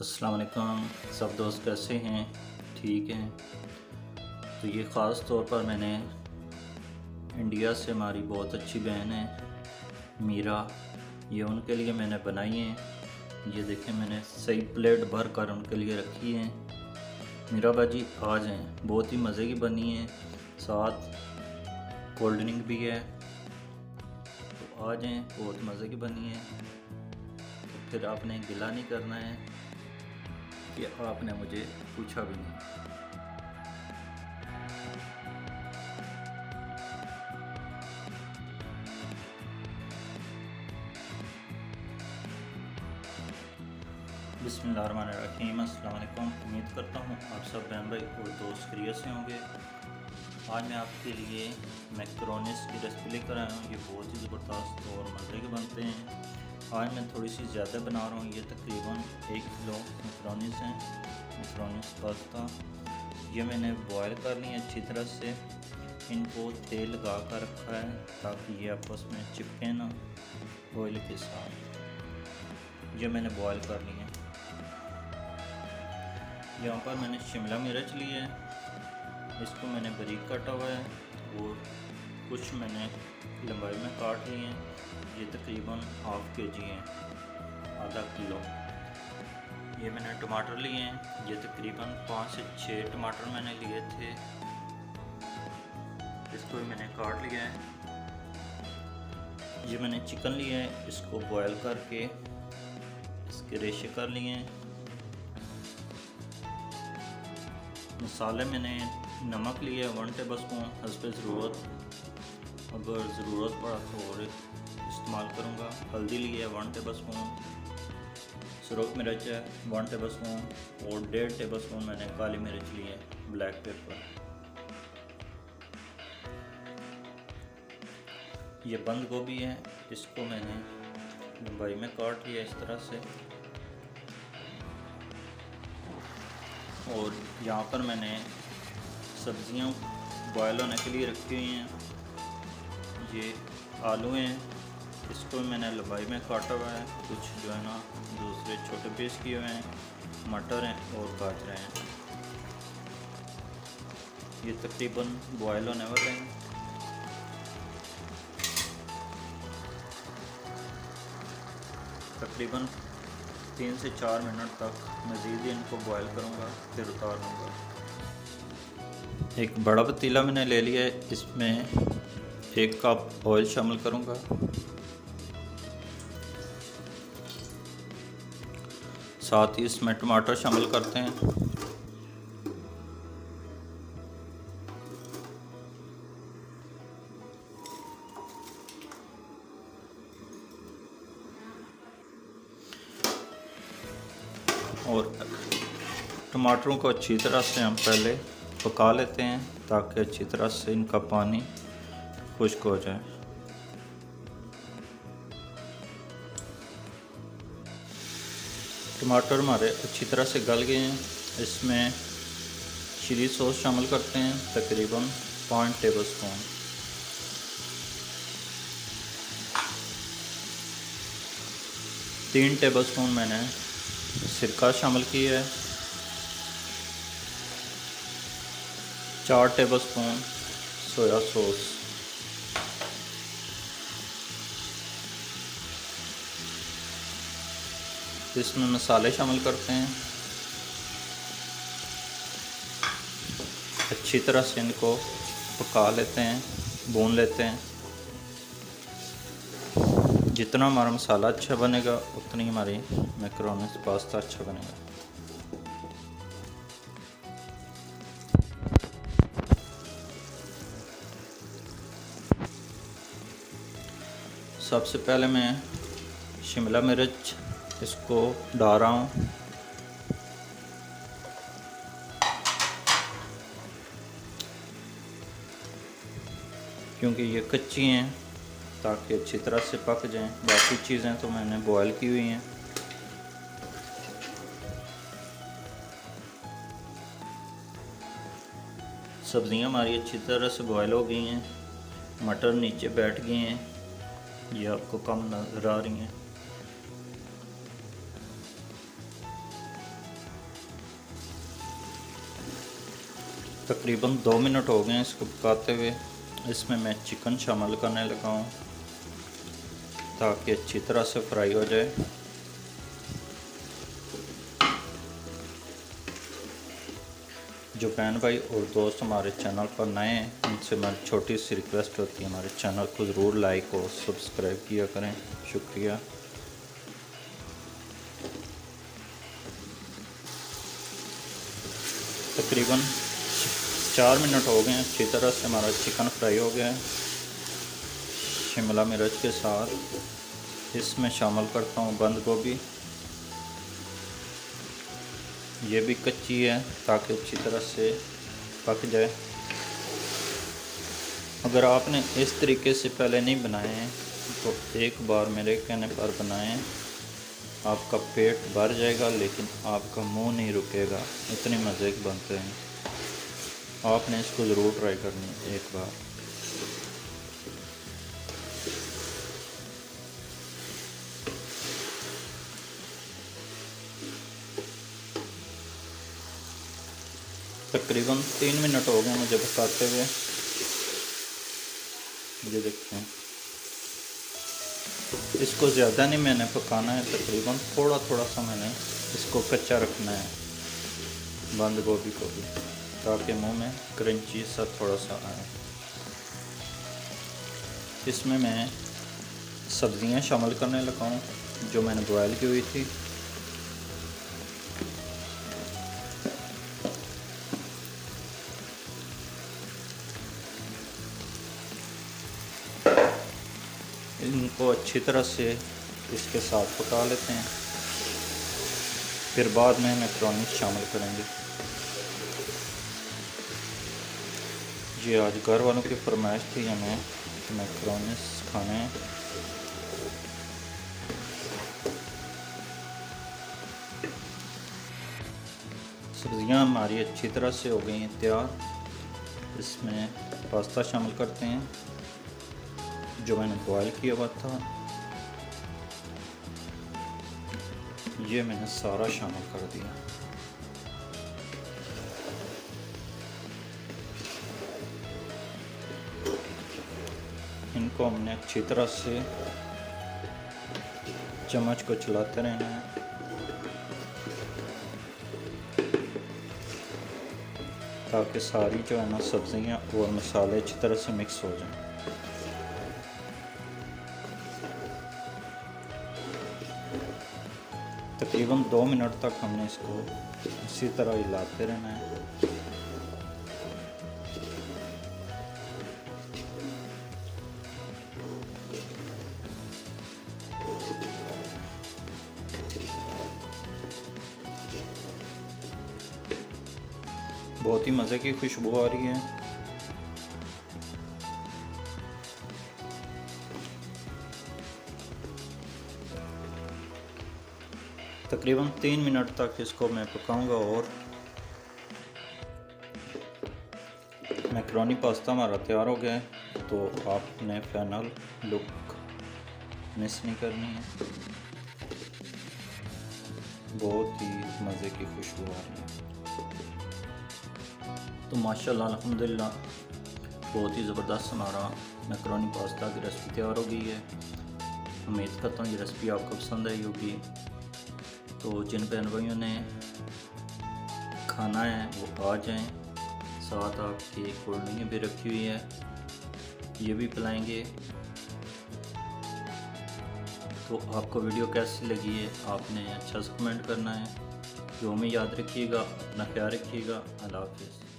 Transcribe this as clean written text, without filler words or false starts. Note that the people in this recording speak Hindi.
अस्सलाम वालेकुम। सब दोस्त कैसे हैं? ठीक हैं। तो ये ख़ास तौर पर मैंने इंडिया से हमारी बहुत अच्छी बहन है मीरा, ये उनके लिए मैंने बनाई हैं। ये देखें, मैंने सही प्लेट भर कर उनके लिए रखी है। मीरा बाजी आ जाएँ, बहुत ही मज़े की बनी है, साथ कोल्ड ड्रिंक भी है। तो आ जाएँ, बहुत मज़े की बनी है। तो फिर आपने गिला नहीं करना है कि आपने मुझे पूछा भी नहीं। बिस्मिल्लाहिर्रहमानिर्रहीम। अस्सलाम वालेकुम। उम्मीद करता हूँ आप सब बहन भाई और दोस्त खैरियत से होंगे। आज मैं आपके लिए मैकरोनीस की रेसिपी लेकर आया हूँ। ये बहुत ही ज़बरदस्त और मज़े के बनते हैं। आज मैं थोड़ी सी ज़्यादा बना रहा हूँ। ये तकरीबन 1 किलो मैकरोनीस हैं, मैकरोनीस पास्ता। ये मैंने बॉयल कर ली है अच्छी तरह से। इनको तेल लगा कर रखा है ताकि ये आपस में चिपके ना ऑयल के साथ। ये मैंने बॉयल कर ली है। यहाँ पर मैंने शिमला मिर्च ली है, इसको मैंने बारीक काटा हुआ है और कुछ मैंने लंबाई में काट ली हैं। ये तकरीबन ½ kg हैं, आधा किलो। ये मैंने टमाटर लिए हैं, ये तकरीबन 5 से 6 टमाटर मैंने लिए थे। इसको भी मैंने काट लिया है। ये मैंने चिकन लिया है, इसको बॉयल करके इसके रेशे कर लिए हैं। मसाले मैंने नमक लिया है 1 टेबल स्पून हस्बे ज़रूरत, अगर ज़रूरत पड़ा तो और इस्तेमाल करूँगा। हल्दी लिया है 1 टेबल स्पून, सुरख मिर्च है 1 टेबल स्पून और 1.5 टेबल स्पून मैंने काली मिर्च ली है, ब्लैक पेपर। ये बंद गोभी है, इसको मैंने लंबाई में काट लिया इस तरह से। और यहाँ पर मैंने सब्जियाँ बॉयल होने के लिए रखी हुई हैं। ये आलू हैं, इसको मैंने लंबाई में काटा हुआ है। कुछ जो है ना दूसरे छोटे पीस किए हुए हैं। मटर हैं और गाजर हैं। ये तकरीबन बॉयल होने वाले हैं। तकरीबन 3 से 4 मिनट तक मज़ीद इनको बॉयल करूँगा, फिर उतार लूँगा। एक बड़ा पतीला मैंने ले लिया है, इसमें 1 कप ऑयल शामिल करूँगा। साथ ही इसमें टमाटर शामिल करते हैं। और टमाटरों को अच्छी तरह से हम पहले पका लेते हैं ताकि अच्छी तरह से इनका पानी खुश्क हो जाए। टमाटर हमारे अच्छी तरह से गल गए हैं। इसमें चिली सॉस शामिल करते हैं, तकरीबन 5 टेबल स्पून। तीन टेबल स्पून मैंने सिरका शामिल किया है। 4 टेबल स्पून सोया सॉस। इसमें मसाले शामिल करते हैं। अच्छी तरह से इनको पका लेते हैं, भून लेते हैं। जितना हमारा मसाला अच्छा बनेगा उतनी हमारी मैकरोनीस पास्ता अच्छा बनेगा। सबसे पहले मैं शिमला मिर्च इसको डाल रहा हूँ। क्योंकि ये कच्ची हैं ताकि अच्छी तरह से पक जाएं। बाकी चीज़ें तो मैंने बॉयल की हुई हैं। सब्जियां हमारी अच्छी तरह से बॉयल हो गई हैं। मटर नीचे बैठ गए हैं, ये आपको कम नज़र आ रही हैं। तकरीबन 2 मिनट हो गए हैं इसको पकाते हुए। इसमें मैं चिकन शामिल करने लगा हूँ ताकि अच्छी तरह से फ्राई हो जाए। जो बहन भाई और दोस्त हमारे चैनल पर नए हैं, उनसे हमारी छोटी सी रिक्वेस्ट होती है, हमारे चैनल को ज़रूर लाइक और सब्सक्राइब किया करें। शुक्रिया। तकरीबन 4 मिनट हो गए हैं। अच्छी तरह से हमारा चिकन फ्राई हो गया है। शिमला मिर्च के साथ इसमें शामिल करता हूँ बंद गोभी। ये भी कच्ची है ताकि अच्छी तरह से पक जाए। अगर आपने इस तरीके से पहले नहीं बनाए हैं तो एक बार मेरे कहने पर बनाएं, आपका पेट भर जाएगा लेकिन आपका मुंह नहीं रुकेगा। इतने मज़े के बनते हैं। आपने इसको ज़रूर ट्राई करनी है एक बार। तकरीबन 3 मिनट हो गए मुझे पकाते हुए। ये देखें, इसको ज़्यादा नहीं मैंने पकाना है, तकरीबन थोड़ा थोड़ा सा मैंने इसको कच्चा रखना है बंद गोभी को भी, ताकि मुंह में क्रंची सा थोड़ा सा आए। इसमें मैं सब्ज़ियां शामिल करने लगा हूँ जो मैंने बॉयल की हुई थी। इनको अच्छी तरह से इसके साथ पका लेते हैं, फिर बाद में मैक्रोनी शामिल करेंगे। जी आज घर वालों की फरमाइश थी हमें मैक्रोनी खाने हैं। सब्जियां हमारी अच्छी तरह से हो गई हैं तैयार। इसमें पास्ता शामिल करते हैं जो मैंने बॉयल किया हुआ था। ये मैंने सारा शामिल कर दिया। इनको हमने अच्छी तरह से चम्मच को चलाते रहना है ताकि सारी जो है ना सब्जियां और मसाले अच्छी तरह से मिक्स हो जाएं। तकरीबन 2 मिनट तक हमने इसको इसी तरह हिलाते रहना है। बहुत ही मज़े की खुशबू आ रही है। तकरीबन 3 मिनट तक इसको मैं पकाऊंगा और मैक्रोनी पास्ता हमारा तैयार हो गया है। तो आपने फाइनल लुक मिस नहीं करनी है। बहुत ही मज़े की खुशबू आ रही है। तो माशाल्लाह अल्हम्दुलिल्लाह बहुत ही ज़बरदस्त हमारा मैक्रोनी पास्ता की रेसिपी तैयार हो गई है। उम्मीद करता हूँ ये रेसिपी आपको पसंद आई होगी। तो जिन बहन भाइयों ने खाना है वो आ जाएं। साथ आपकी कोल्ड ड्रिंक भी रखी हुई है, ये भी पिलाएंगे। तो आपको वीडियो कैसी लगी है आपने अच्छा सा कमेंट करना है। जो हमें याद रखिएगा, अपना ख्याल रखिएगा। अल्लाह हाफ़िज़।